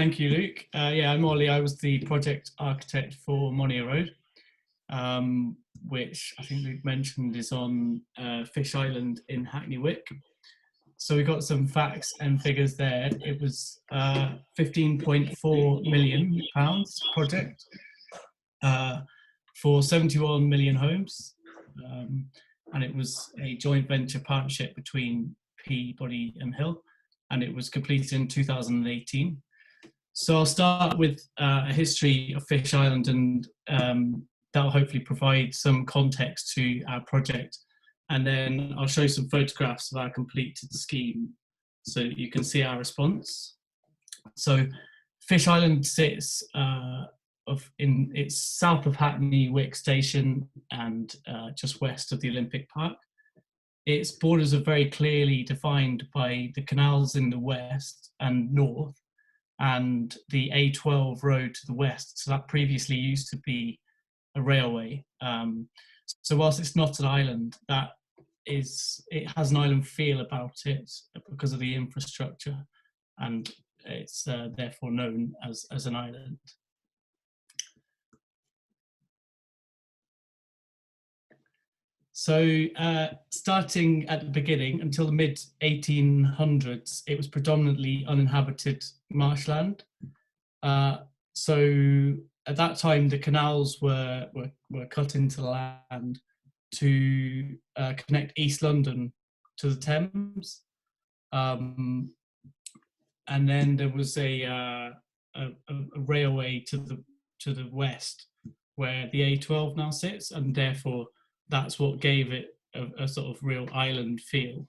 Thank you, Luke. Yeah, I'm Ollie. I was the project architect for Monia Road, which I think Luke mentioned is on Fish Island in Hackney Wick. So we got some facts and figures there. It was £15.4 million project for 71 million homes. And it was a joint venture partnership between Peabody and Hill, and it was completed in 2018. So I'll start with a history of Fish Island, and that'll hopefully provide some context to our project. And then I'll show some photographs of our completed scheme so that you can see our response. So Fish Island sits it's south of Hackney Wick Station and just west of the Olympic Park. Its borders are very clearly defined by the canals in the west and north, and the A12 road to the west. So that previously used to be a railway. So whilst it's not an island, it has an island feel about it because of the infrastructure, and it's therefore known as an island. So starting at the beginning until the mid-1800s, it was predominantly uninhabited marshland. So at that time, the canals were cut into the land to connect East London to the Thames. And then there was a railway to the west where the A12 now sits, and therefore that's what gave it a sort of real island feel.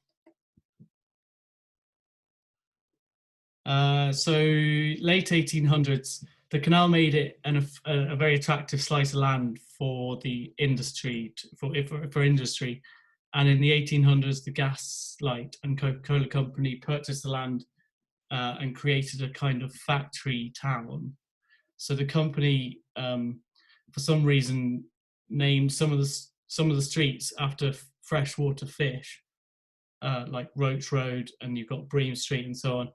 So late 1800s, the canal made it a very attractive slice of land for the industry, for industry. And in the 1800s, the Gas Light and Coca-Cola Company purchased the land and created a kind of factory town. So the company, for some reason, named some of the streets after freshwater fish, like Roach Road, and you've got Bream Street and so on.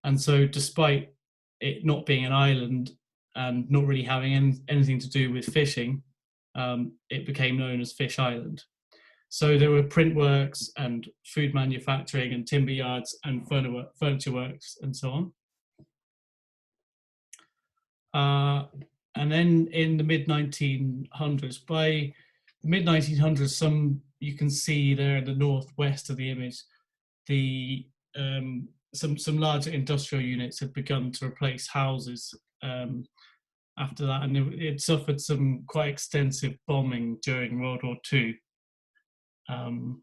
And so despite it not being an island and not really having anything to do with fishing, it became known as Fish Island. So there were print works and food manufacturing and timber yards and furniture works and so on. And then in the mid-1900s, by the mid-1900s, you can see there in the northwest of the image, some larger industrial units had begun to replace houses after that, and it suffered some quite extensive bombing during World War II. And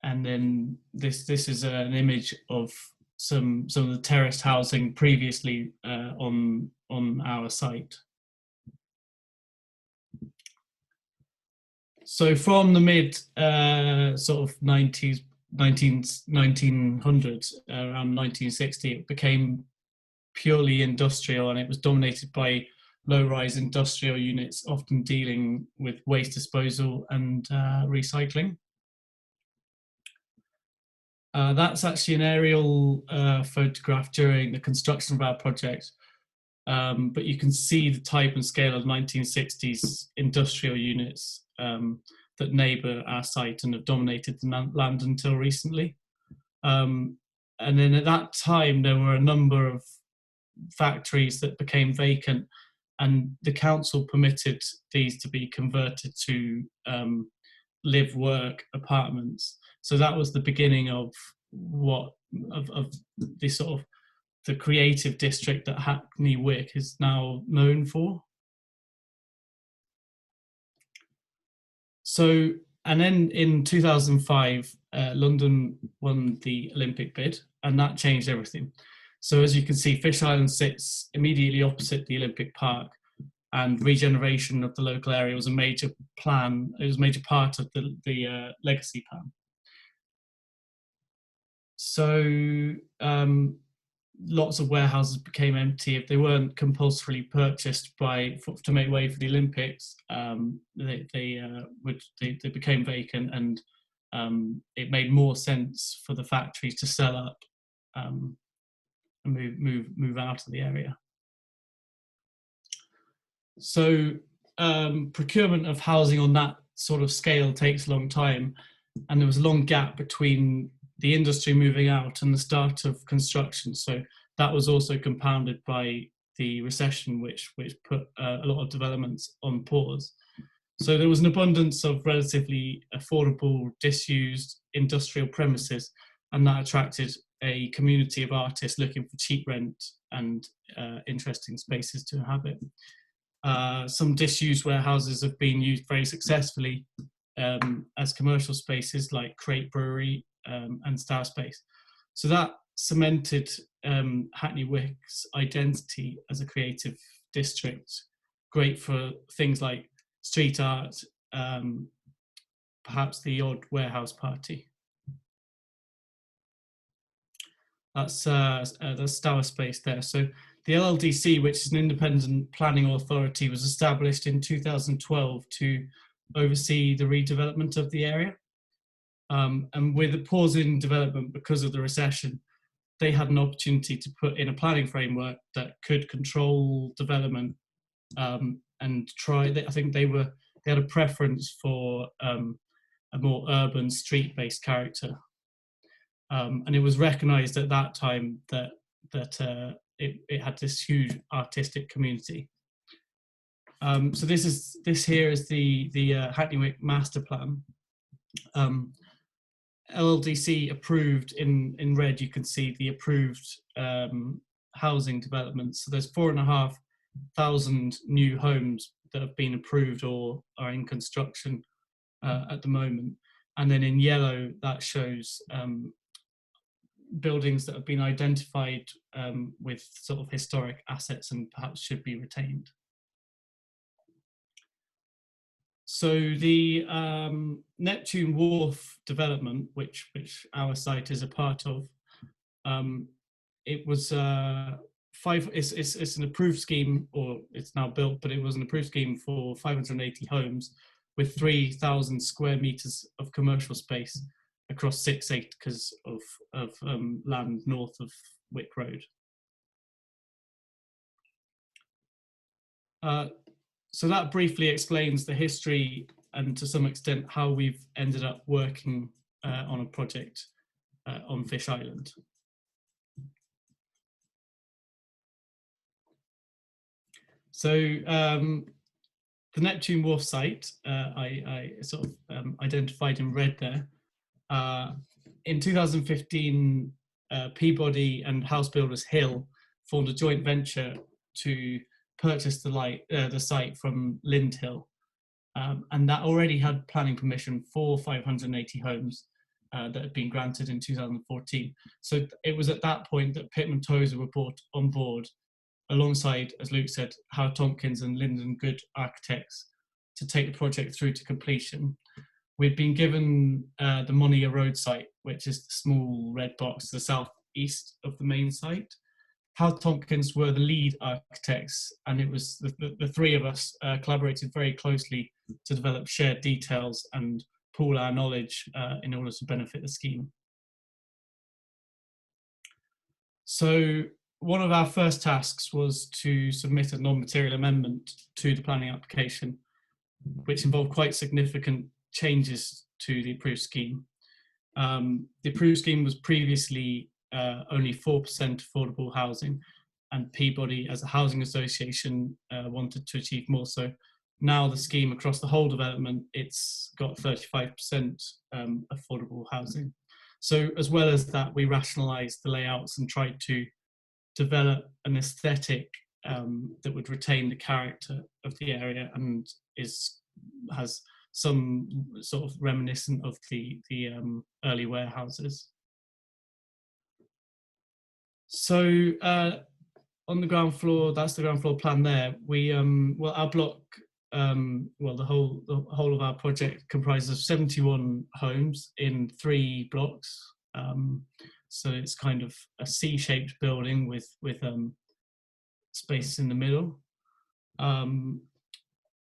then this is an image of some of the terraced housing previously on our site. So from the mid sort of 1900s, around 1960, it became purely industrial, and it was dominated by low-rise industrial units, often dealing with waste disposal and recycling. That's actually an aerial photograph during the construction of our project, but you can see the type and scale of 1960s industrial units that neighbour our site and have dominated the land until recently. And then at that time, there were a number of factories that became vacant, and the council permitted these to be converted to live-work apartments. So that was the beginning of the sort of the creative district that Hackney Wick is now known for. So, and then in 2005, London won the Olympic bid, and that changed everything. So as you can see, Fish Island sits immediately opposite the Olympic Park, and regeneration of the local area was a major plan. It was a major part of the legacy plan. So lots of warehouses became empty. If they weren't compulsorily purchased to make way for the Olympics, they became vacant, and it made more sense for the factories to sell up and move out of the area. So procurement of housing on that sort of scale takes a long time, and there was a long gap between the industry moving out and the start of construction. So that was also compounded by the recession, which put a lot of developments on pause. So there was an abundance of relatively affordable, disused industrial premises, and that attracted a community of artists looking for cheap rent and interesting spaces to inhabit. Some disused warehouses have been used very successfully as commercial spaces, like Crate Brewery and Star Space. So that cemented Hackney Wick's identity as a creative district, great for things like street art, perhaps the odd warehouse party. That's Stour Space there. So the LLDC, which is an independent planning authority, was established in 2012 to oversee the redevelopment of the area. And with a pause in development because of the recession, they had an opportunity to put in a planning framework that could control development and try. I think they had a preference for a more urban, street-based character, and it was recognised at that time that it had this huge artistic community. So this here is the Hackney Wick master plan. LLDC approved, in red you can see the approved housing developments. So there's 4,500 new homes that have been approved or are in construction at the moment. And then in yellow that shows buildings that have been identified with sort of historic assets and perhaps should be retained. So the Neptune Wharf development, which our site is a part of, it was it's an approved scheme, or it's now built, but it was an approved scheme for 580 homes with 3,000 square meters of commercial space across 6 acres of land north of Wick Road. So that briefly explains the history and to some extent how we've ended up working on a project on Fish Island. So the Neptune Wharf site, I sort of identified in red there. In 2015, Peabody and house builders Hill formed a joint venture to purchase the site from Lind Hill, and that already had planning permission for 580 homes that had been granted in 2014. So it was at that point that Pitman Tozer were brought on board, alongside, as Luke said, Howard Tompkins and Lyndon Good Architects, to take the project through to completion. We'd been given the Monia Road site, which is the small red box to the southeast of the main site. Howard Tompkins were the lead architects, and it was the three of us collaborated very closely to develop shared details and pool our knowledge in order to benefit the scheme. So one of our first tasks was to submit a non-material amendment to the planning application, which involved quite significant changes to the approved scheme. The approved scheme was previously only 4% affordable housing, and Peabody as a housing association wanted to achieve more. So now the scheme across the whole development, it's got 35% affordable housing. So as well as that, we rationalised the layouts and tried to develop an aesthetic that would retain the character of the area and has some sort of reminiscent of the early warehouses. So on the ground floor, that's the ground floor plan there. We well, our block, the whole of our project comprises of 71 homes in 3 blocks. So it's kind of a C-shaped building with space in the middle.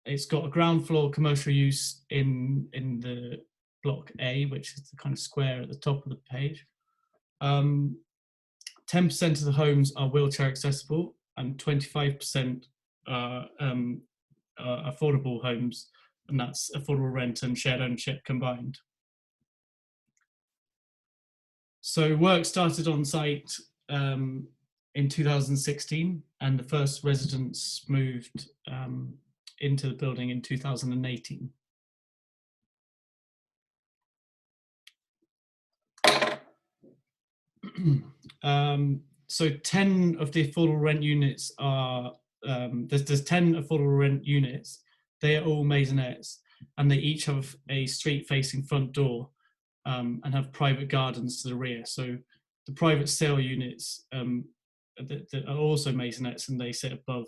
It's got a ground floor commercial use in the block A, which is the kind of square at the top of the page. 10% of the homes are wheelchair accessible, and 25% are affordable homes, and that's affordable rent and shared ownership combined. So work started on site in 2016, and the first residents moved into the building in 2018. So 10 of the affordable rent units are, there's 10 affordable rent units. They are all maisonettes, and they each have a street-facing front door and have private gardens to the rear. So the private sale units that are also maisonettes, and they sit above,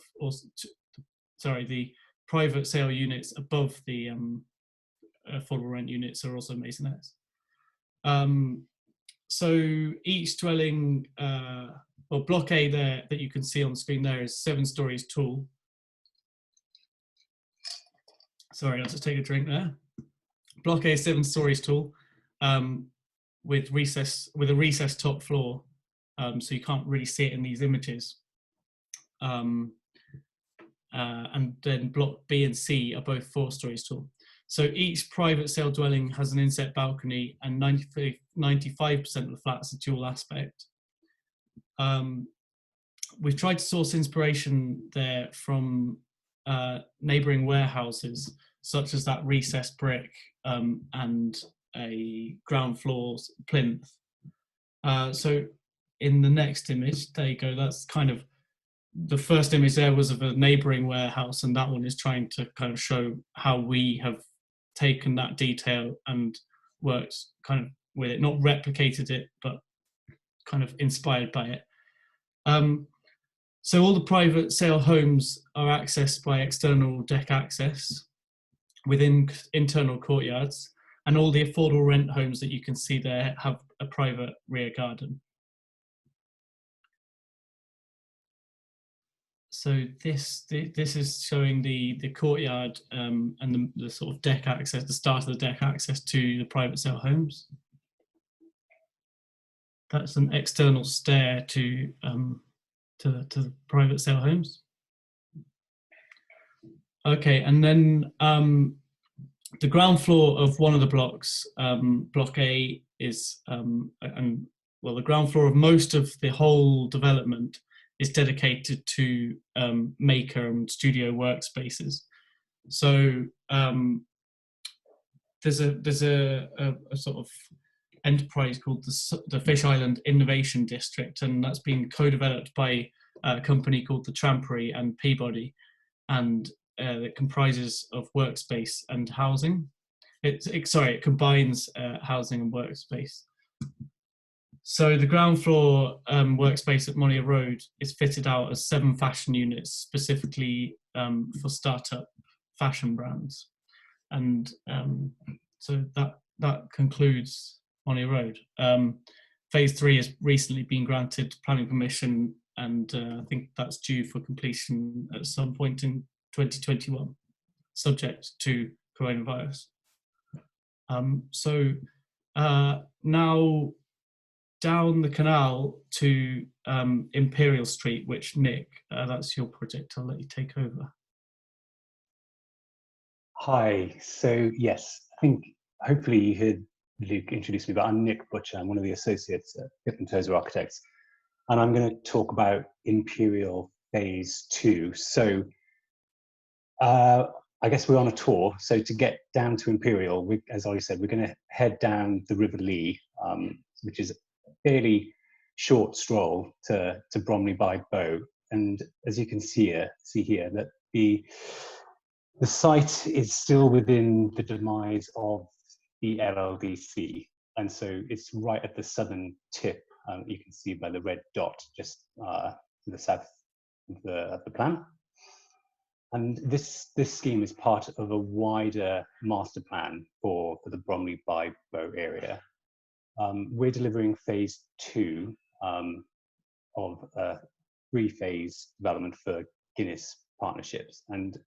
the private sale units above the affordable rent units are also maisonettes. So each dwelling, well, block A there that you can see on the screen there is 7 stories tall. Sorry, I'll just take a drink there. Block A is 7 stories tall, with a recessed top floor, so you can't really see it in these images. And then block B and C are both 4 stories tall. So each private sale dwelling has an inset balcony, and 95% of the flats are dual aspect. We've tried to source inspiration there from neighbouring warehouses, such as that recessed brick and a ground floor plinth. So in the next image, there you go, that's kind of, the first image there was of a neighbouring warehouse, and that one is trying to kind of show how we have taken that detail and worked kind of with it, not replicated it, but kind of inspired by it. So all the private sale homes are accessed by external deck access within internal courtyards, and all the affordable rent homes that you can see there have a private rear garden. So this is showing the courtyard and the sort of deck access, the start of the deck access to the private sale homes. That's an external stair to the private sale homes. Okay, and then the ground floor of one of the blocks, block A, is the ground floor of most of the whole development is dedicated to maker and studio workspaces. So there's a sort of enterprise called the Fish Island Innovation District, and that's been co-developed by a company called the Trampery and Peabody, and it comprises of workspace and housing. It combines housing and workspace. So the ground floor workspace at Monia Road is fitted out as 7 fashion units, specifically for startup fashion brands. And so that concludes Monia Road. Phase 3 has recently been granted planning permission, and I think that's due for completion at some point in 2021, subject to coronavirus. Now down the canal to Imperial Street, which Nick, that's your project, I'll let you take over. Hi, so yes, I think hopefully you heard Luke introduce me, but I'm Nick Butcher. I'm one of the associates at Pitman Tozer Architects, and I'm going to talk about Imperial Phase 2. So I guess we're on a tour. So to get down to Imperial, as Ollie said, we're going to head down the River Lee, which is a fairly short stroll to Bromley by Bow. And as you can see here that the site is still within the demise of the LLDC, and so it's right at the southern tip. You can see by the red dot just to the south of the plan. And this scheme is part of a wider master plan for the Bromley by Bow area. We're delivering phase 2 of a 3-phase development for Guinness Partnerships. And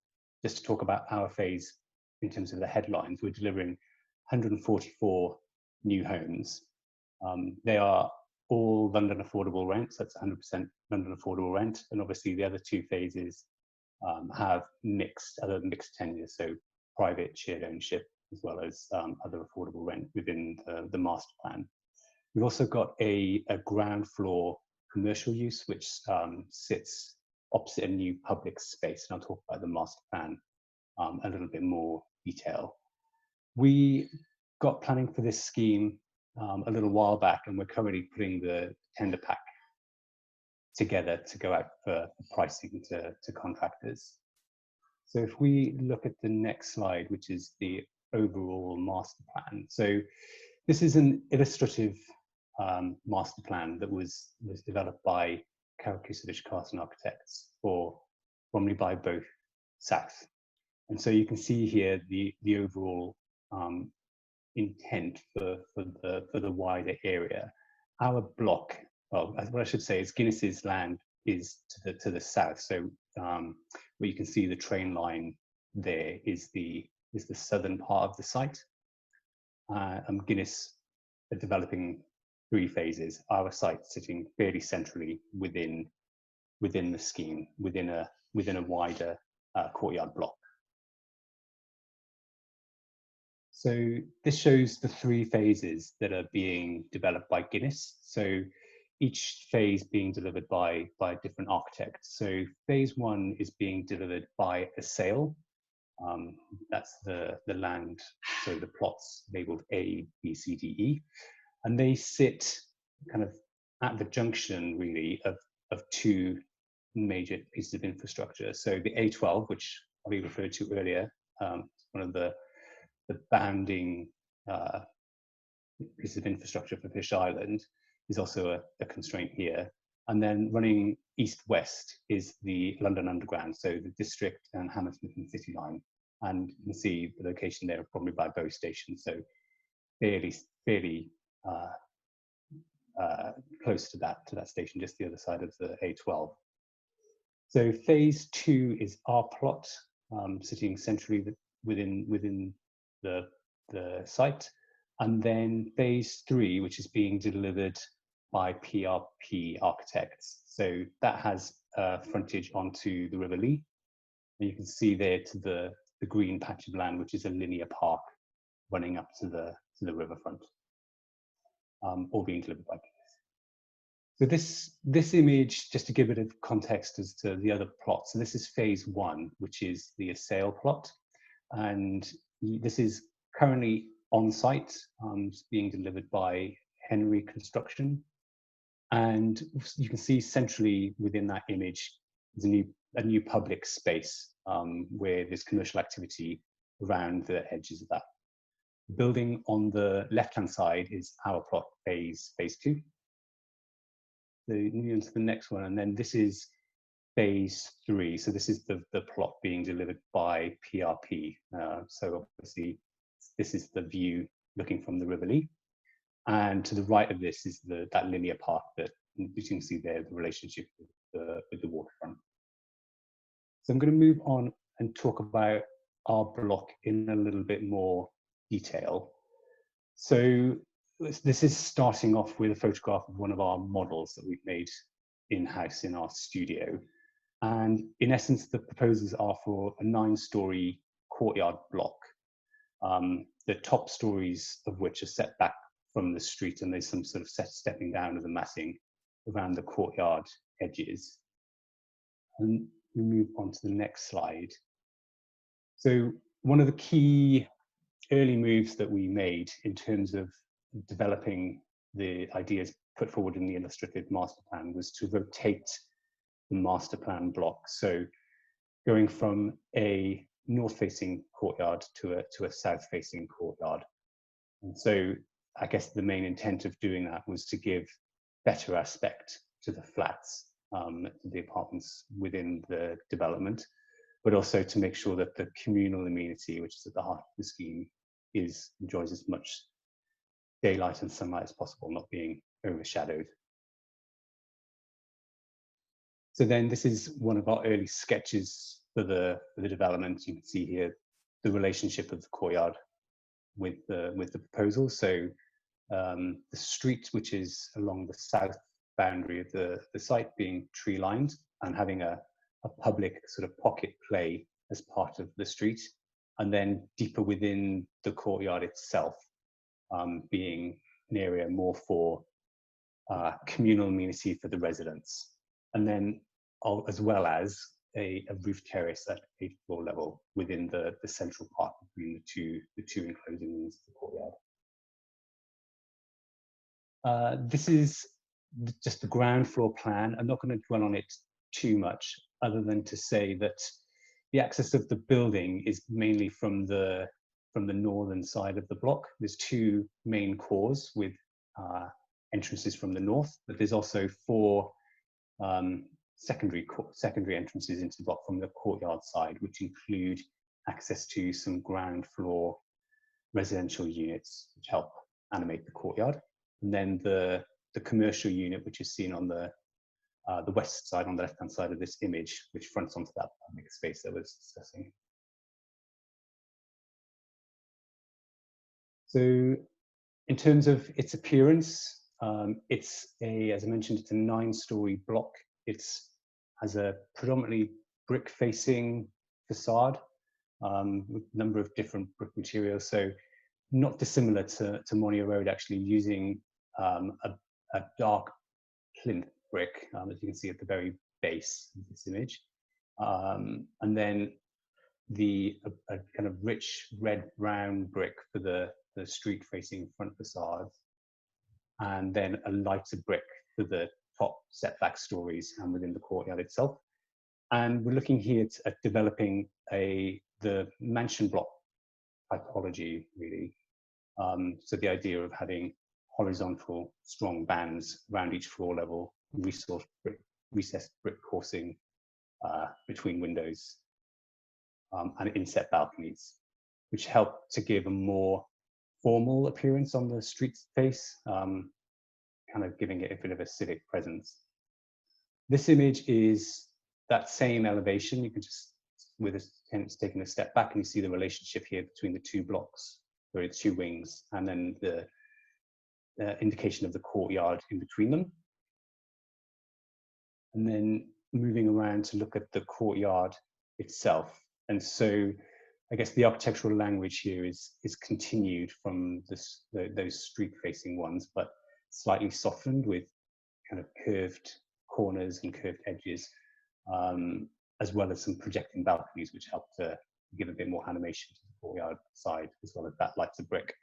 just to talk about our phase in terms of the headlines, we're delivering 144 new homes. They are all London affordable rent, so that's 100% London affordable rent. And obviously the other two phases have other mixed tenures, so private shared ownership, as well as other affordable rent within the master plan. We've also got a ground floor commercial use, which sits opposite a new public space. And I'll talk about the master plan a little bit more detail. We got planning for this scheme a little while back, and we're currently putting the tender pack together to go out for pricing to contractors. So if we look at the next slide, which is the overall master plan. So this is an illustrative master plan that was developed by Carson Architects for Bromley by Bow South. And so you can see here the overall intent for the wider area. Our block, well, what I should say is Guinness's land is to the south. So where you can see the train line there is the southern part of the site. Guinness are developing 3 phases. Our site sitting fairly centrally within the scheme, within a wider courtyard block. So this shows the 3 phases that are being developed by Guinness. So each phase being delivered by a different architect. So phase 1 is being delivered by a sale. That's the land, so the plots labeled A, B, C, D, E. And they sit kind of at the junction, really, of 2 major pieces of infrastructure. So the A12, which we referred to earlier, one of the bounding pieces of infrastructure for Fish Island, is also a constraint here. And then running east-west is the London Underground, so the District and Hammersmith and City line. And you can see the location there, probably by Bow Station, so fairly close to that station, just the other side of the A12. So phase 2 is our plot, sitting centrally within the site, and then phase 3, which is being delivered by PRP Architects. So that has frontage onto the River Lee, and you can see there to the green patch of land, which is a linear park running up to the riverfront, all being delivered by Guinness. So this image, just to give it a context as to the other plot. So this is phase 1, which is the Assail plot, and this is currently on site, being delivered by Henry Construction. And you can see centrally within that image is a new public space where there's commercial activity around the edges of that. The building on the left-hand side is our plot, phase 2. So moving on to the next one, and then this is phase 3. So this is the plot being delivered by PRP. So obviously this is the view looking from the River Lee. And to the right of this is that linear park that you can see there, the relationship with the waterfront. So I'm going to move on and talk about our block in a little bit more detail. So this is starting off with a photograph of one of our models that we've made in-house in our studio. And in essence, the proposals are for a 9-story courtyard block, the top stories of which are set back from the street, and there's some sort of stepping down of the massing around the courtyard edges. And we move on to the next slide. So one of the key early moves that we made in terms of developing the ideas put forward in the illustrative master plan was to rotate the master plan block. So going from a north-facing courtyard to a south-facing courtyard. And so I guess the main intent of doing that was to give better aspect to the flats, to the apartments within the development, but also to make sure that the communal amenity, which is at the heart of the scheme, enjoys as much daylight and sunlight as possible, not being overshadowed. So then this is one of our early sketches for the development. You can see here the relationship of the courtyard with the proposal. So the street, which is along the south boundary of the site, being tree lined and having a public sort of pocket play as part of the street, and then deeper within the courtyard itself, being an area more for communal amenity for the residents, and then as well as a roof terrace at 8th floor level within the central part between the two enclosing rooms of the courtyard. This is just the ground floor plan. I'm not going to dwell on it too much, other than to say that the access of the building is mainly from the northern side of the block. There's two main cores with entrances from the north, but there's also four secondary entrances into the block from the courtyard side, which include access to some ground floor residential units, which help animate the courtyard, and then the commercial unit, which is seen on the west side, on the left-hand side of this image, which fronts onto that public space that I was discussing. So in terms of its appearance, it's as I mentioned, it's a 9-story block. It has a predominantly brick-facing facade with a number of different brick materials. So not dissimilar to Monia Road, actually, using a dark plinth brick, as you can see at the very base of this image, and then a kind of rich red-brown brick for the street-facing front facade, and then a lighter brick for the top setback stories and within the courtyard itself. And we're looking here at developing the mansion block typology, really. So the idea of having horizontal strong bands around each floor level, recessed brick coursing between windows, and inset balconies, which help to give a more formal appearance on the street space, kind of giving it a bit of a civic presence. This image is that same elevation. You can just, with taking a step back, and you see the relationship here between the two blocks, or the two wings, and then the indication of the courtyard in between them. And then moving around to look at the courtyard itself. And so I guess the architectural language here is continued from those street-facing ones, but slightly softened with kind of curved corners and curved edges, as well as some projecting balconies, which help to give a bit more animation to the courtyard side, as well as that lighter brick.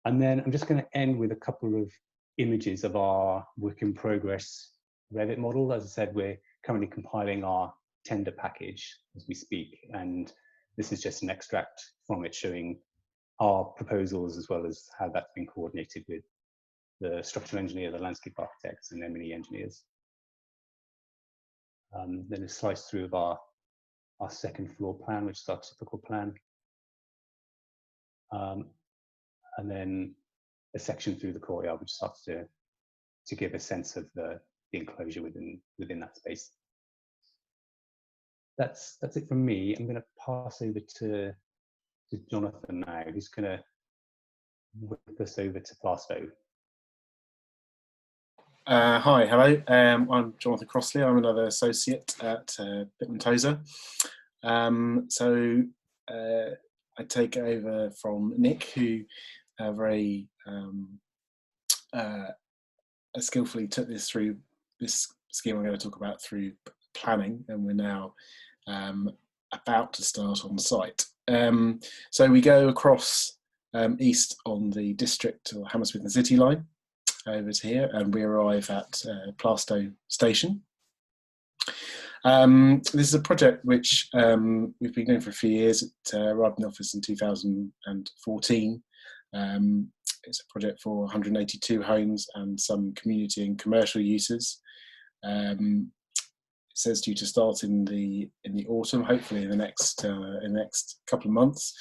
And then I'm just going to end with a couple of images of our work in progress Revit model. As I said, we're currently compiling our tender package as we speak, and this is just an extract from it showing our proposals, as well as how that's been coordinated with the structural engineer, the landscape architects, and M&E engineers. Then a slice through of our second floor plan, which is our typical plan. And then a section through the courtyard, which starts to give a sense of the enclosure within that space. That's it from me. I'm going to pass over to Jonathan now, who's going to whip us over to Plasto. Hi, hello. I'm Jonathan Crossley. I'm another associate at Pitman Tozer. I take over from Nick, who very skillfully took this through this scheme I'm going to talk about through planning, and we're now about to start on site. So we go across east on the district or Hammersmith and City line over to here, and we arrive at Plasto Station. This is a project which we've been doing for a few years. It arrived in the office in 2014. It's a project for 182 homes and some community and commercial uses. It says due to start in the autumn, hopefully in the next couple of months,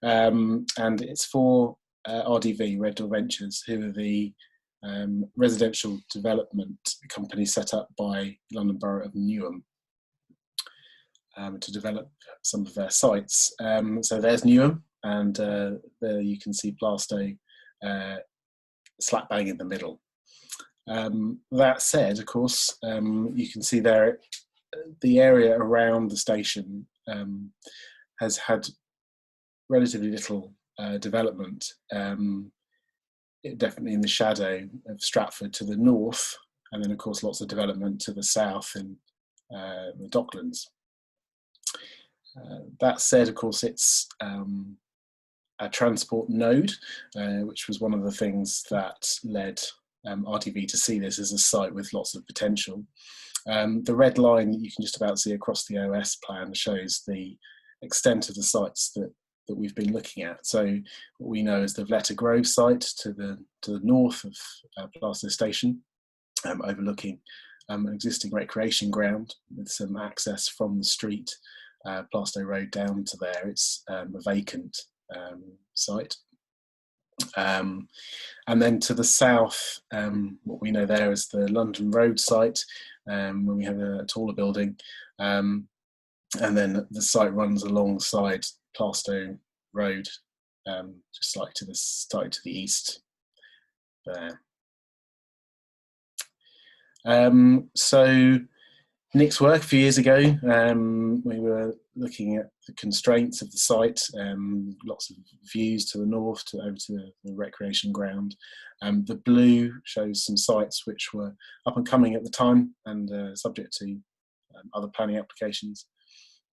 and it's for RDV, Red Door Ventures, who are the residential development company set up by London Borough of Newham to develop some of their sites. So there's Newham, and there you can see Plaistow slap bang in the middle. That said, of course, you can see there the area around the station has had relatively little development, definitely in the shadow of Stratford to the north, and then of course lots of development to the south in the Docklands. That said, of course, it's a transport node, which was one of the things that led RTV to see this as a site with lots of potential. The red line that you can just about see across the OS plan shows the extent of the sites that we've been looking at. So what we know is the Vleta Grove site to the north of Plaistow Station, overlooking an existing recreation ground with some access from the street, Plaistow Road down to there. It's a vacant site. And then to the south, what we know there is the London Road site, where we have a taller building. And then the site runs alongside Plaistow Road, just slightly to the east there. So Nick's work a few years ago, we were looking at the constraints of the site, lots of views to the north, over to the recreation ground. The blue shows some sites which were up and coming at the time and subject to other planning applications.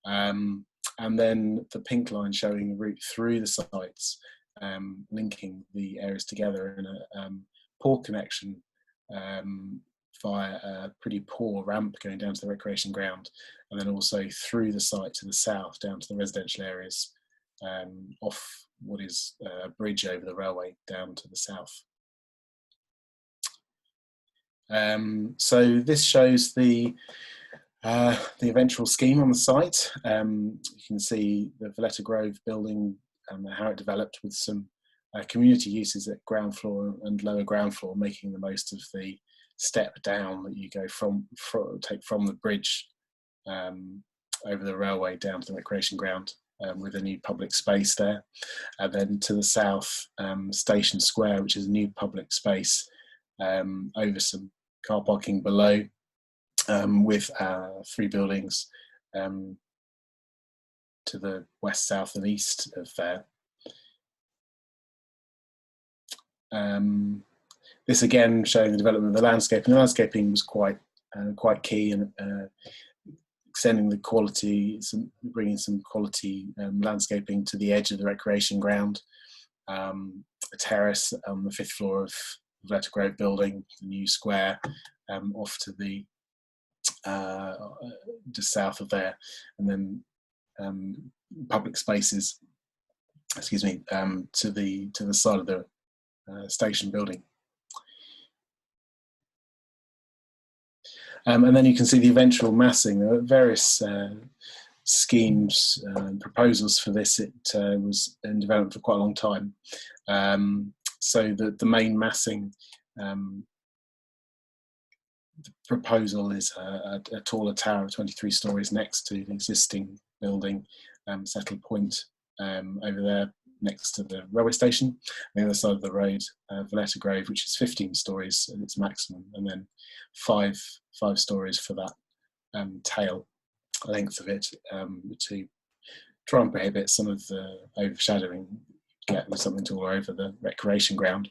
And then the pink line showing a route through the sites, linking the areas together in a port connection via a pretty poor ramp going down to the recreation ground, and then also through the site to the south down to the residential areas, off what is a bridge over the railway down to the south. So this shows the eventual scheme on the site. You can see the Vleta Grove building and how it developed with some community uses at ground floor and lower ground floor, making the most of the step down that you go take from the bridge over the railway down to the recreation ground, with a new public space there. And then to the south, Station Square, which is a new public space over some car parking below, with 3 buildings to the west, south and east of there. This again showing the development of the landscape, and the landscaping was quite key in extending the quality, bringing some quality landscaping to the edge of the recreation ground. A terrace on the 5th floor of the Vleta Grove building, the new square off to the just south of there, and then public spaces, to the side of the station building. And then you can see the eventual massing. There were various schemes and proposals for this. It was in development for quite a long time. So the main massing proposal is a taller tower of 23 stories next to the existing building, Settle Point, over there next to the railway station. On the other side of the road, Vleta Grove, which is 15 stories at its maximum, and then five stories for that tail length of it, to try and prohibit some of the overshadowing, get something to all over the recreation ground.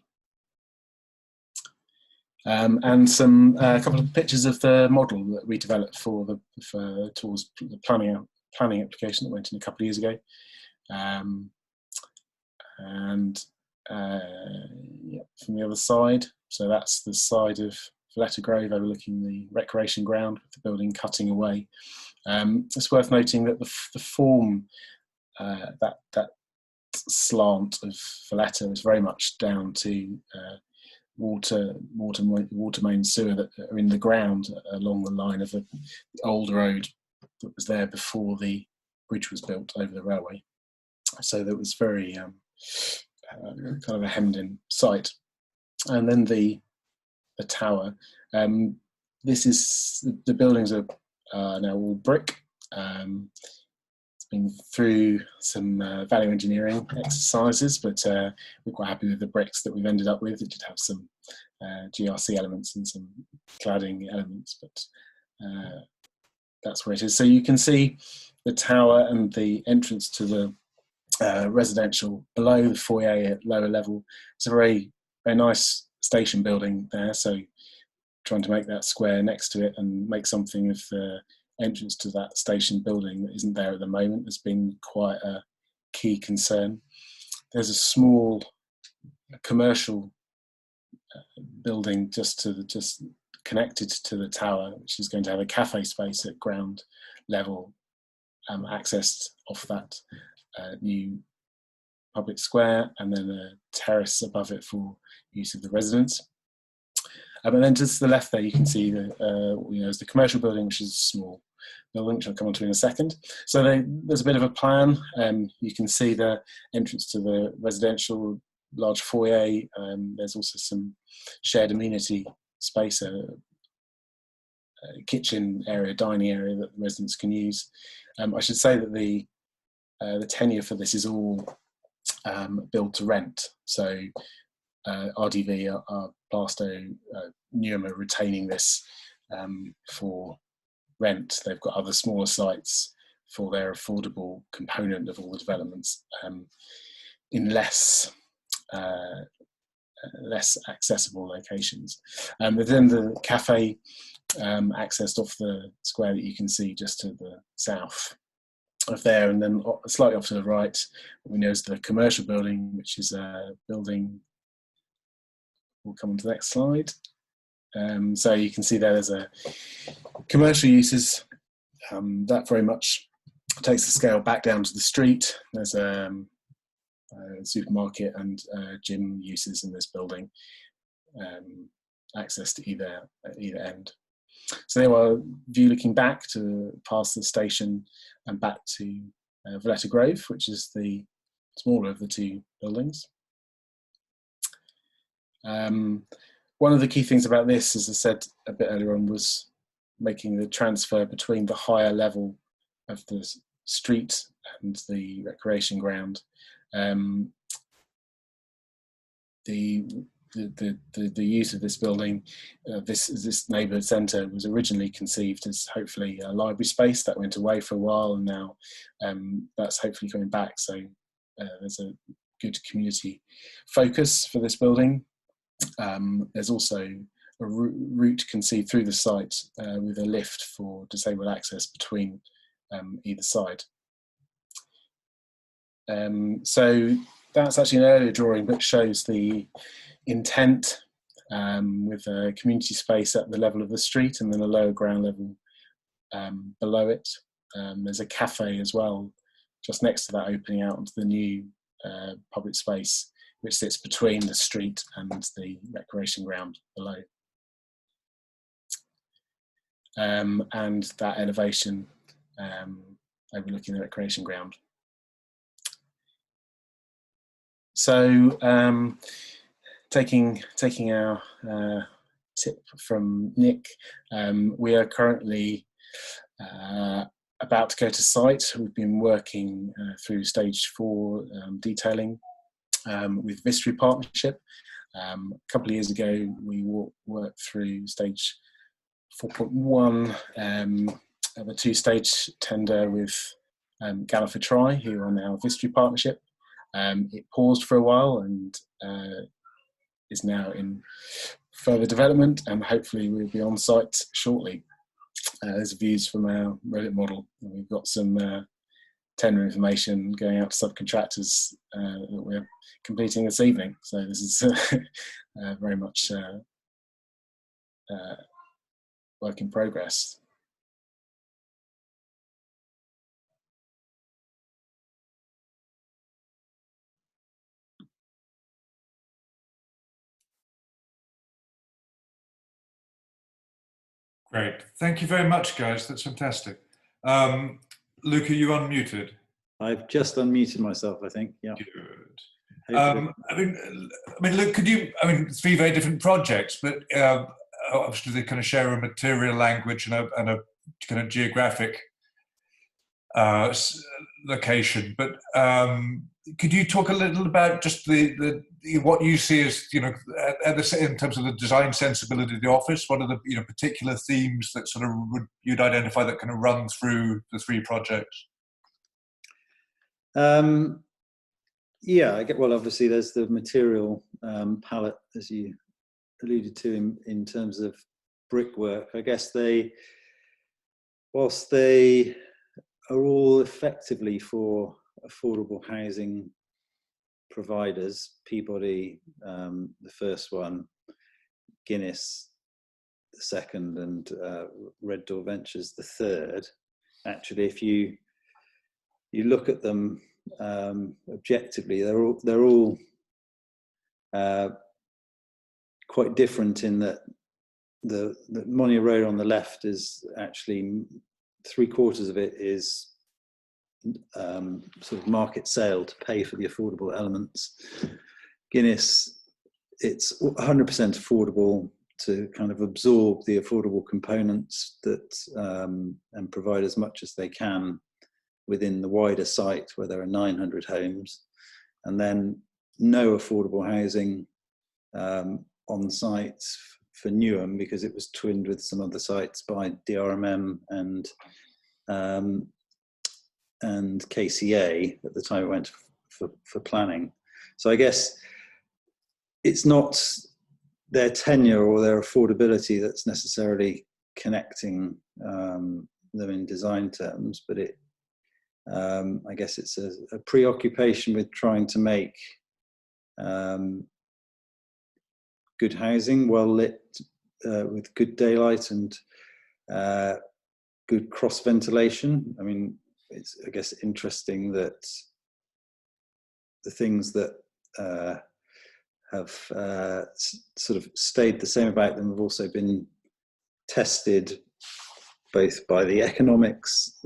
And a couple of pictures of the model that we developed towards the planning application that went in a couple of years ago. From the other side, so that's the side of Vleta Grove overlooking the recreation ground with the building cutting away. It's worth noting that the form, that slant of Vleta is very much down to water main sewer that are in the ground along the line of the old road that was there before the bridge was built over the railway. So that was very kind of a hemmed-in site. And then the tower. This is the buildings are now all brick. been through some value engineering exercises, but we're quite happy with the bricks that we've ended up with. It did have some GRC elements and some cladding elements, but that's where it is. So you can see the tower and the entrance to the residential below, the foyer at lower level. It's a very, very nice station building there, so trying to make that square next to it and make something of the entrance to that station building that isn't there at the moment has been quite a key concern. There's a small commercial building just connected to the tower, which is going to have a cafe space at ground level, accessed off that new public square, and then a terrace above it for use of the residents. And then just to the left there, you can see there's the commercial building, which is a small building, which I'll come on to in a second. So there's a bit of a plan. You can see the entrance to the residential large foyer. There's also some shared amenity space, a kitchen area, dining area that the residents can use. I should say that the tenure for this is all build to rent. So RDV, our Plasto, Newham are retaining this for rent. They've got other smaller sites for their affordable component of all the developments in less accessible locations. But then the cafe accessed off the square that you can see just to the south of there, and then slightly off to the right, we know is the commercial building, which is a building. We'll come on to the next slide. So you can see there's a commercial uses that very much takes the scale back down to the street. There's a supermarket and gym uses in this building, access to either end. So there were view looking back to past the station and back to Valletta Grove, which is the smaller of the two buildings. One of the key things about this, as I said a bit earlier on, was making the transfer between the higher level of the street and the recreation ground. The use of this building, this neighbourhood centre, was originally conceived as hopefully a library space that went away for a while, and now that's hopefully coming back. So there's a good community focus for this building. There's also a route conceived through the site with a lift for disabled access between either side. So that's actually an earlier drawing which shows the intent with a community space at the level of the street and then a lower ground level below it. There's a cafe as well just next to that, opening out onto the new public space which sits between the street and the recreation ground below. And that elevation overlooking the recreation ground. So taking our tip from Nick, we are currently about to go to site. We've been working through stage 4 detailing with Vistry Partnership. A couple of years ago, we worked through stage 4.1 of a 2-stage tender with Galliford Try, who are now Vistry Partnership. It paused for a while and is now in further development, and hopefully we'll be on site shortly. There's views from our Revit model. We've got some tender information going out to subcontractors that we're completing this evening. So this is very much work in progress. Great. Thank you very much, guys. That's fantastic. Luke, are you unmuted? I've just unmuted myself, I think. Yeah. Good. I mean, Luke, could you? I mean, 3 very different projects, but obviously they kind of share a material language and a kind of geographic location, but could you talk a little about just the what you see as, you know, in terms of the design sensibility of the office? What are the, you know, particular themes that sort of you'd identify that kind of run through the three projects? Yeah, well, obviously there's the material palette, as you alluded to, in terms of brickwork. I guess whilst they are all effectively for affordable housing providers, Peabody, the first one, Guinness, the second, and Red Door Ventures, the third. Actually, if you look at them objectively, they're all quite different in that the Monia Road on the left is actually 3/4 of it is sort of market sale to pay for the affordable elements. Guinness, it's 100% affordable to kind of absorb the affordable components that and provide as much as they can within the wider site where there are 900 homes, and then no affordable housing on site for Newham because it was twinned with some other sites by DRMM and KCA at the time it went for planning. So I guess it's not their tenure or their affordability that's necessarily connecting them in design terms, but I guess it's a preoccupation with trying to make good housing, well lit, with good daylight and good cross ventilation. I mean, it's, I guess, interesting that the things that have sort of stayed the same about them have also been tested both by the economics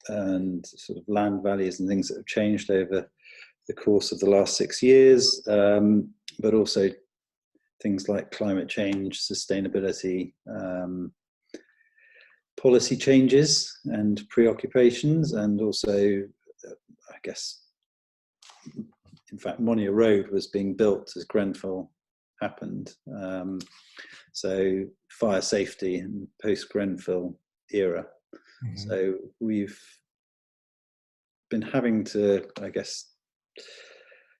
and sort of land values and things that have changed over the course of the last 6 years, but also things like climate change, sustainability, policy changes and preoccupations, and also, I guess, in fact, Monia Road was being built as Grenfell happened. So fire safety and post-Grenfell era. Mm-hmm. So we've been having to, I guess,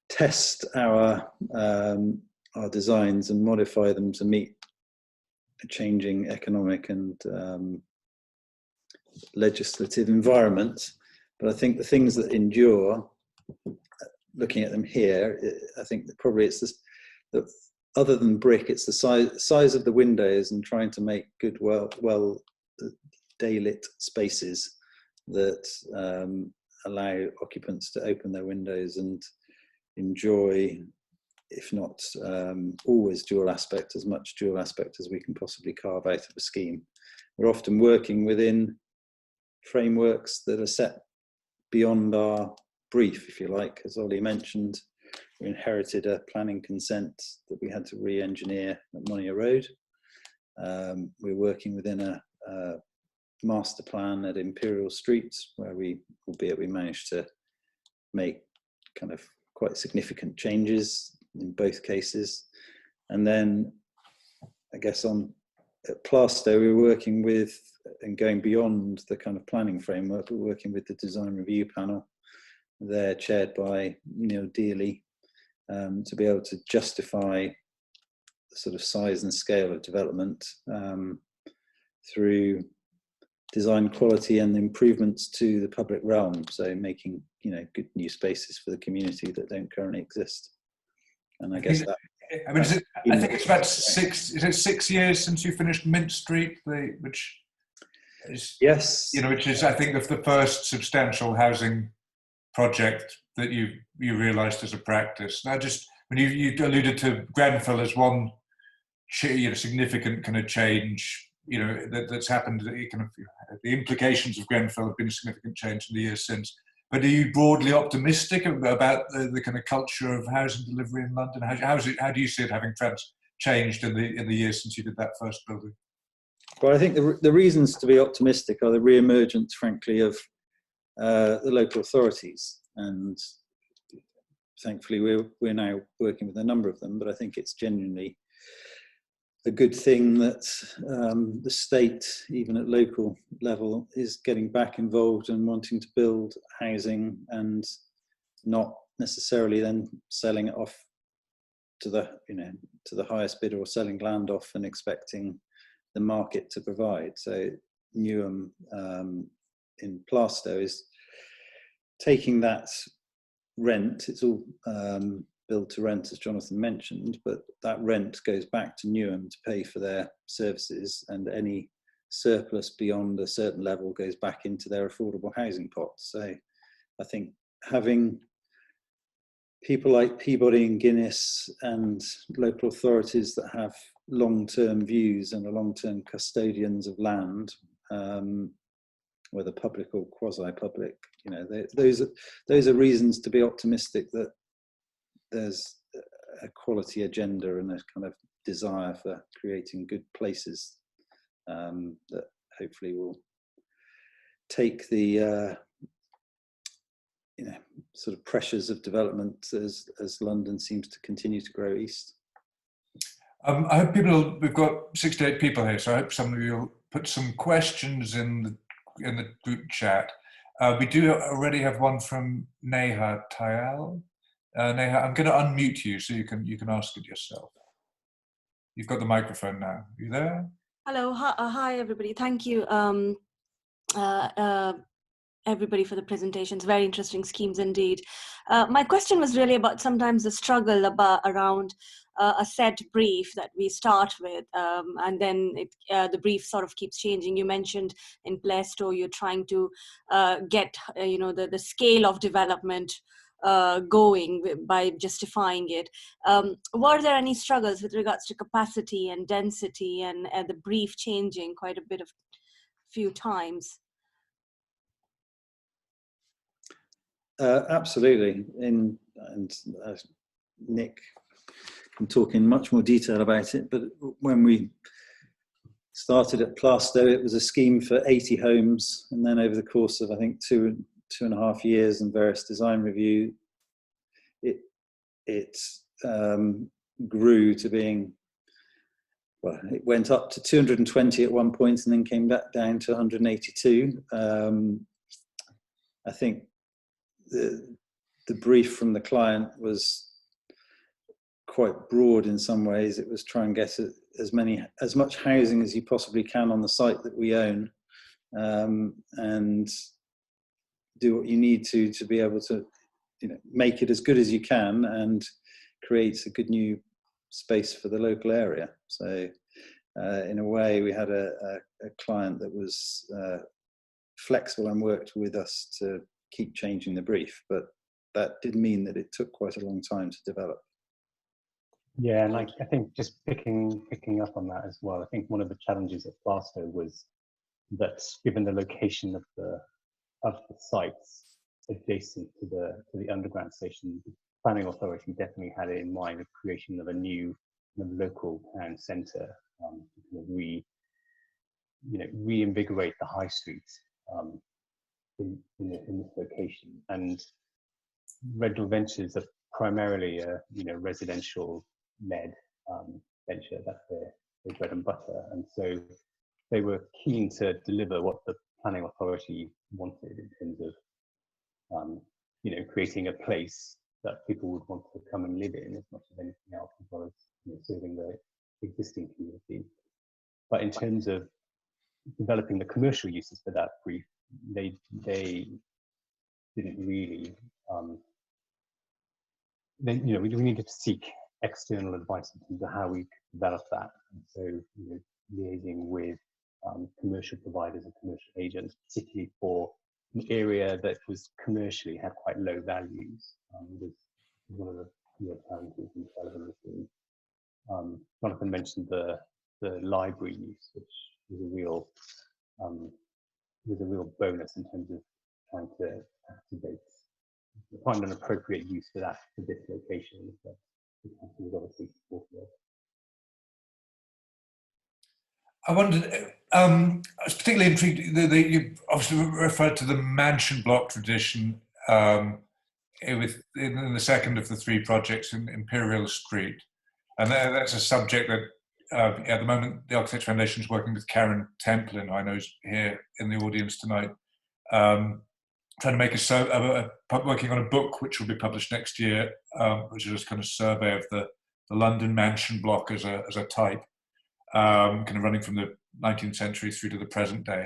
test our designs and modify them to meet a changing economic and legislative environment. But I think the things that endure, looking at them here, I think that probably it's this, that other than brick, it's the size of the windows and trying to make good, well day-lit spaces that allow occupants to open their windows and enjoy, if not always dual aspect, as much dual aspect as we can possibly carve out of a scheme. We're often working within frameworks that are set beyond our brief, if you like. As Ollie mentioned, we inherited a planning consent that we had to re-engineer at Monia Road. We're working within a master plan at Imperial Street, where we managed to make kind of quite significant changes in both cases. And then I guess at Plaistow, we were working with, and going beyond the kind of planning framework, we're working with the design review panel. They're chaired by Neil Dealey, to be able to justify the sort of size and scale of development through design quality and improvements to the public realm. So making, good new spaces for the community that don't currently exist. And I guess that. I mean, I think it's about 6 years since you finished Mint Street, which is, yes, which is, I think, the first substantial housing project that you realised as a practice. Now, just when you alluded to Grenfell as one, significant kind of change, that's happened. The implications of Grenfell have been a significant change in the years since. But are you broadly optimistic about the kind of culture of housing delivery in London? How do you see it having changed in the years since you did that first building? Well, I think the reasons to be optimistic are the re-emergence, frankly, of the local authorities. And thankfully we're now working with a number of them, but I think it's genuinely a good thing that the state, even at local level, is getting back involved and wanting to build housing and not necessarily then selling it off to the, to the highest bidder, or selling land off and expecting the market to provide. So Newham in Plaistow is taking that rent. It's all build to rent, as Jonathan mentioned, but that rent goes back to Newham to pay for their services, and any surplus beyond a certain level goes back into their affordable housing pot. So I think having people like Peabody and Guinness and local authorities that have long-term views and are long-term custodians of land, whether public or quasi-public, those are reasons to be optimistic that there's a quality agenda and a kind of desire for creating good places that hopefully will take the sort of pressures of development as London seems to continue to grow east. I hope we've got 6 to 8 people here, so I hope some of you will put some questions in the group chat. We do already have one from Neha Tayal. Neha, I'm going to unmute you so you can ask it yourself. You've got the microphone now. Are you there? Hello. Hi, everybody. Thank you, everybody, for the presentations. Very interesting schemes indeed. My question was really about sometimes the struggle around a set brief that we start with, and then the brief sort of keeps changing. You mentioned in Plaistow you're trying to get the scale of development going by justifying it. Were there any struggles with regards to capacity and density and the brief changing quite a bit of few times? Absolutely. And Nick can talk in much more detail about it, but when we started at Plaistow, it was a scheme for 80 homes, and then over the course of, I think, 2.5 years and various design review, it grew to being, well, it went up to 220 at one point and then came back down to 182. I think the brief from the client was quite broad in some ways. It was try and get as much housing as you possibly can on the site that we own, and do what you need to be able to make it as good as you can and create a good new space for the local area. So in a way, we had a client that was flexible and worked with us to keep changing the brief, but that did mean that it took quite a long time to develop. Yeah, and I think just picking up on that as well, I think one of the challenges at Plaistow was that given the location of the sites adjacent to the underground station, the planning authority definitely had it in mind the creation of a new local town centre to reinvigorate the high streets in this location. And Redhill Ventures are primarily a residential led venture. That's their bread and butter, and so they were keen to deliver what the planning authority wanted in terms of creating a place that people would want to come and live in as much as anything else, as well as serving the existing community. But in terms of developing the commercial uses for that brief, they didn't really. We needed to seek external advice in terms of how we could develop that, and so liaising with commercial providers and commercial agents, particularly for an area that was commercially had quite low values, was one of the real challenges in developing the scheme. Jonathan mentioned the library use, which was a real bonus in terms of trying to activate, find an appropriate use for that for this location. But the council was obviously supportive of. I wondered, I was particularly intrigued. You obviously referred to the mansion block tradition in the second of the three projects in Imperial Street, and that's a subject that at the moment the Architecture Foundation is working with Karen Templin, who I know is here in the audience tonight, trying to make working on a book which will be published next year, which is a kind of survey of the London mansion block as a type, kind of running from the 19th century through to the present day.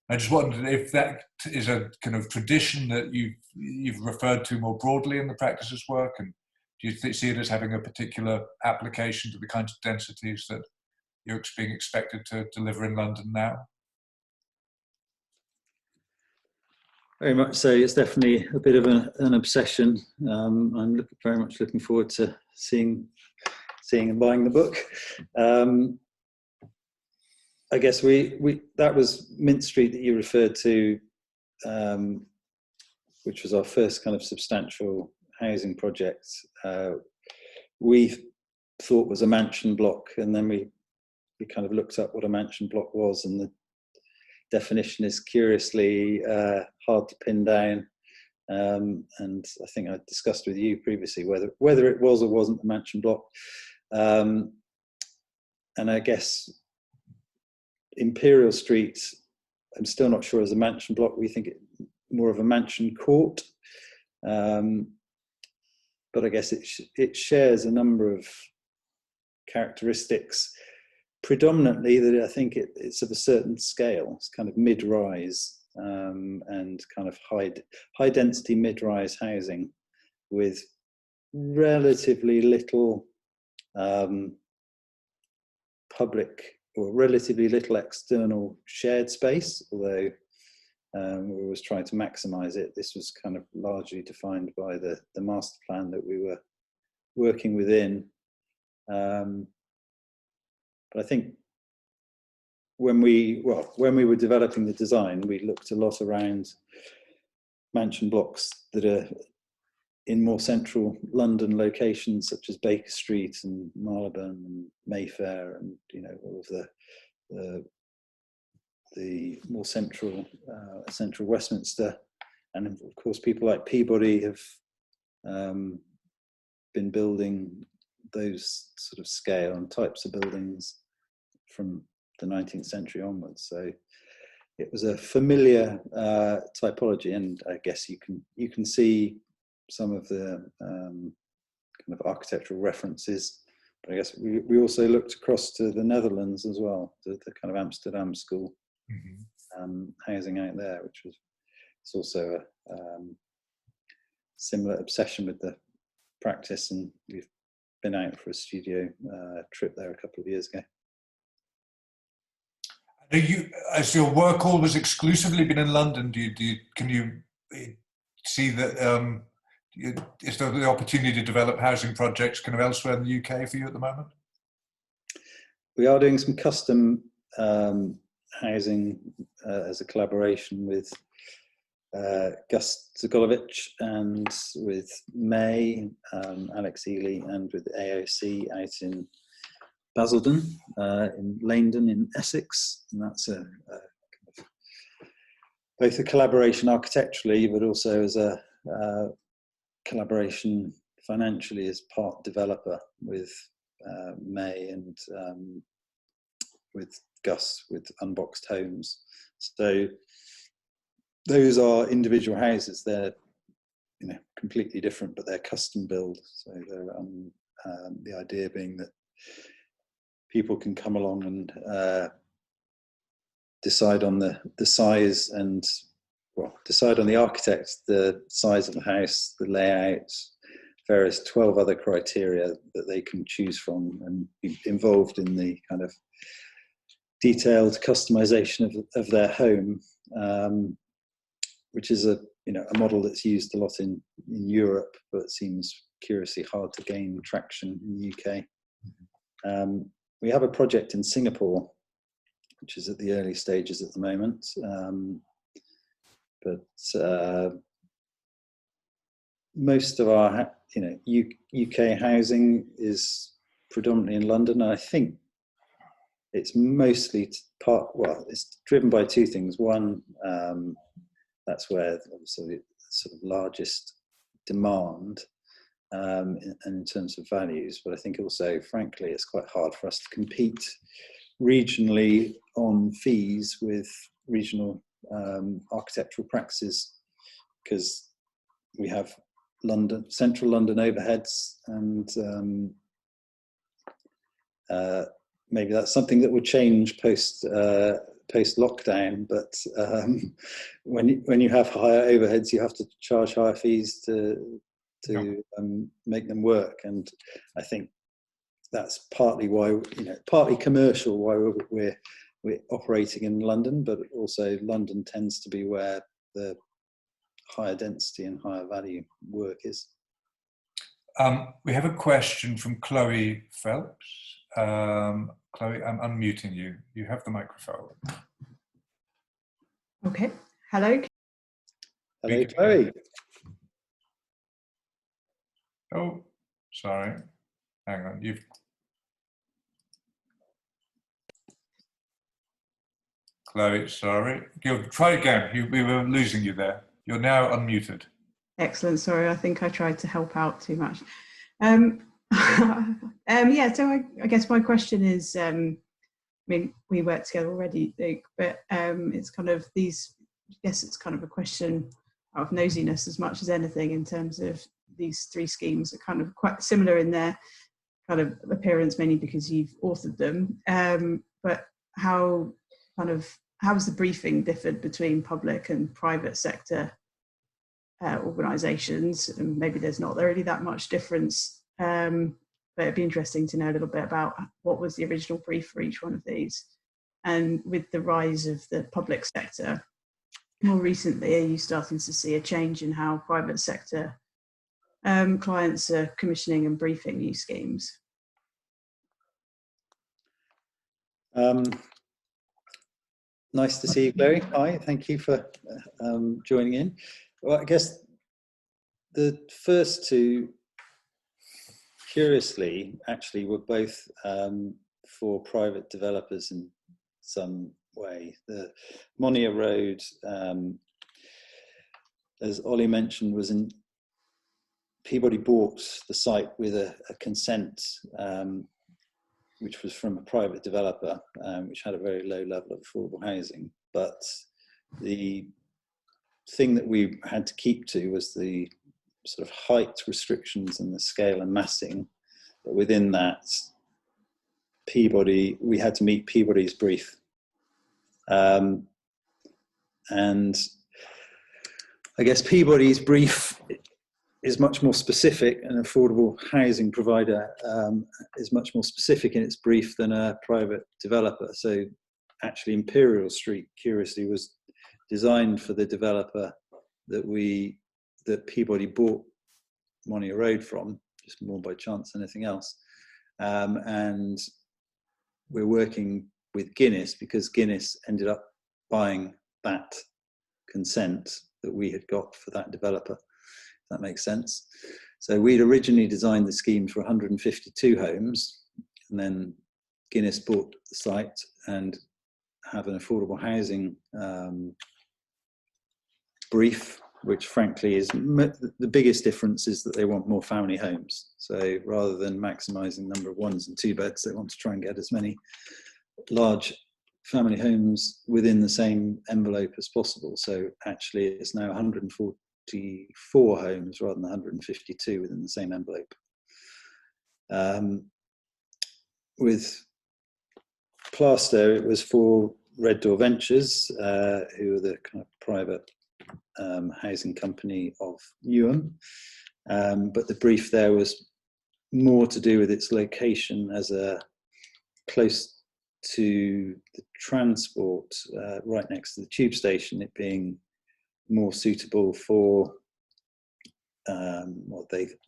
I just wondered if that is a kind of tradition that you've referred to more broadly in the practices work, and do you see it as having a particular application to the kinds of densities that you're being expected to deliver in London now? Very much so. It's definitely a bit of an obsession. I'm very much looking forward to seeing and buying the book. I guess that was Mint Street that you referred to, which was our first kind of substantial housing project. We thought was a mansion block, and then we kind of looked up what a mansion block was, and the definition is curiously hard to pin down. And I think I discussed with you previously whether it was or wasn't a mansion block. And I guess Imperial Street, I'm still not sure is a mansion block. We think it more of a mansion court, but I guess it shares a number of characteristics. Predominantly, that I think it's of a certain scale. It's kind of mid-rise and kind of high density mid-rise housing with relatively little public or relatively little external shared space, although we was trying to maximize it. This was kind of largely defined by the master plan that we were working within. But I think when we were developing the design, we looked a lot around mansion blocks that are in more central London locations, such as Baker Street and Marylebone and Mayfair, and all of the more central Westminster. And of course, people like Peabody have been building those sort of scale and types of buildings from the 19th century onwards. So it was a familiar typology, and I guess you can see some of the kind of architectural references. But I guess we also looked across to the Netherlands as well, the kind of Amsterdam school housing out there, which was also a similar obsession with the practice, and we've been out for a studio trip there a couple of years ago. As your work always exclusively been in London, can you see that is there the opportunity to develop housing projects kind of elsewhere in the UK for you at the moment? We are doing some custom housing as a collaboration with Gus Zagolovich and with May, Alex Ely, and with AOC out in Basildon, in Laindon in Essex. And that's both a collaboration architecturally, but also as a collaboration financially as part developer with May and with Gus with Unboxed Homes. So those are individual houses. They're completely different, but they're custom build. So they're the idea being that people can come along and decide on the size and decide on the architect, the size of the house, the layout, various 12 other criteria that they can choose from and be involved in the kind of detailed customization of their home, which is a model that's used a lot in Europe, but seems curiously hard to gain traction in the UK. We have a project in Singapore, which is at the early stages at the moment, but most of our UK housing is predominantly in London. And I think it's mostly it's driven by two things. One, that's where the sort of largest demand, and in terms of values, but I think also, frankly, it's quite hard for us to compete regionally on fees with regional architectural practices, because we have central London overheads, and maybe that's something that will change post lockdown. But when you have higher overheads, you have to charge higher fees to make them work. And I think that's partly why, partly commercial, why we're operating in London, but also London tends to be where the higher density and higher value work is. We have a question from Chloe Phelps. Chloe, I'm unmuting you. You have the microphone. Okay. Hello. Hello, Chloe. Oh, sorry. Hang on. Chloe, sorry. Try again. We were losing you there. You're now unmuted. Excellent. Sorry, I think I tried to help out too much. Yeah, so I guess my question is, I mean, we work together already, Luke, but it's kind of it's kind of a question out of nosiness as much as anything, in terms of these three schemes are kind of quite similar in their kind of appearance, mainly because you've authored them. But how has the briefing differed between public and private sector organisations? And maybe there's not really that much difference, but it'd be interesting to know a little bit about what was the original brief for each one of these. And with the rise of the public sector, more recently, are you starting to see a change in how private sector clients are commissioning and briefing new schemes? Nice to see you, Chloe. Hi, thank you for joining in. Well, I guess the first two, curiously, actually were both for private developers in some way. The Monia Road, as Ollie mentioned, was in Peabody bought the site with a consent, which was from a private developer, which had a very low level of affordable housing. But the thing that we had to keep to was the sort of height restrictions and the scale and massing. But within that, we had to meet Peabody's brief. And I guess Peabody's brief is much more specific. An affordable housing provider is much more specific in its brief than a private developer. So actually Imperial Street, curiously, was designed for the developer that Peabody bought Monia Road from, just more by chance than anything else. And we're working with Guinness because Guinness ended up buying that consent that we had got for that developer. That makes sense. So we'd originally designed the scheme for 152 homes, and then Guinness bought the site and have an affordable housing brief, which frankly is the biggest difference is that they want more family homes. So rather than maximising the number of 1s and 2 beds, they want to try and get as many large family homes within the same envelope as possible. So actually it's now 144 homes rather than 152 within the same envelope. With Plaster, it was for Red Door Ventures, who are the kind of private housing company of Newham. But the brief there was more to do with its location as close to the transport, right next to the tube station, it being more suitable for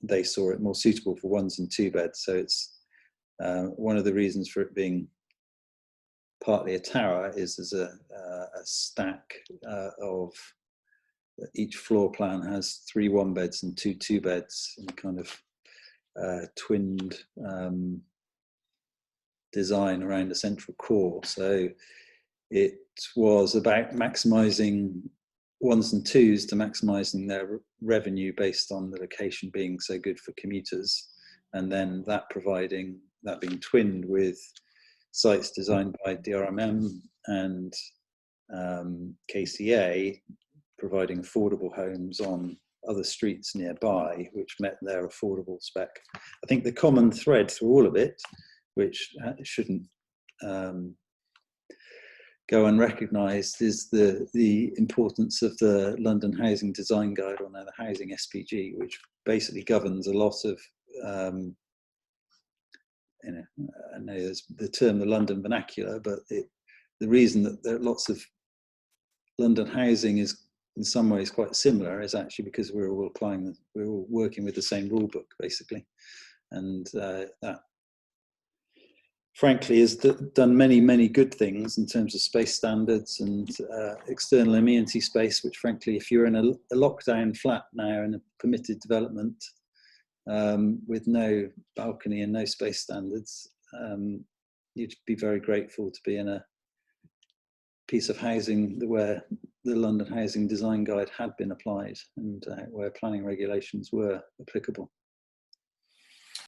they saw it more suitable for 1s and 2 beds. So it's one of the reasons for it being partly a tower is as a stack of each floor plan has 3 1-beds and 2 2-beds in kind of twinned design around a central core. So it was about maximising ones and twos to maximising their revenue based on the location being so good for commuters, and then that being twinned with sites designed by DRMM and KCA, providing affordable homes on other streets nearby, which met their affordable spec. I think the common thread through all of it, which shouldn't go unrecognised, is the importance of the London Housing Design Guide, or now the Housing SPG, which basically governs a lot of, I know there's the term the London vernacular, but the reason that there are lots of London housing is in some ways quite similar is actually because we're all working with the same rule book, basically. And that frankly has done many good things in terms of space standards and external amenity space, which frankly, if you're in a lockdown flat now in a permitted development with no balcony and no space standards, you'd be very grateful to be in a piece of housing where the London Housing Design Guide had been applied and where planning regulations were applicable.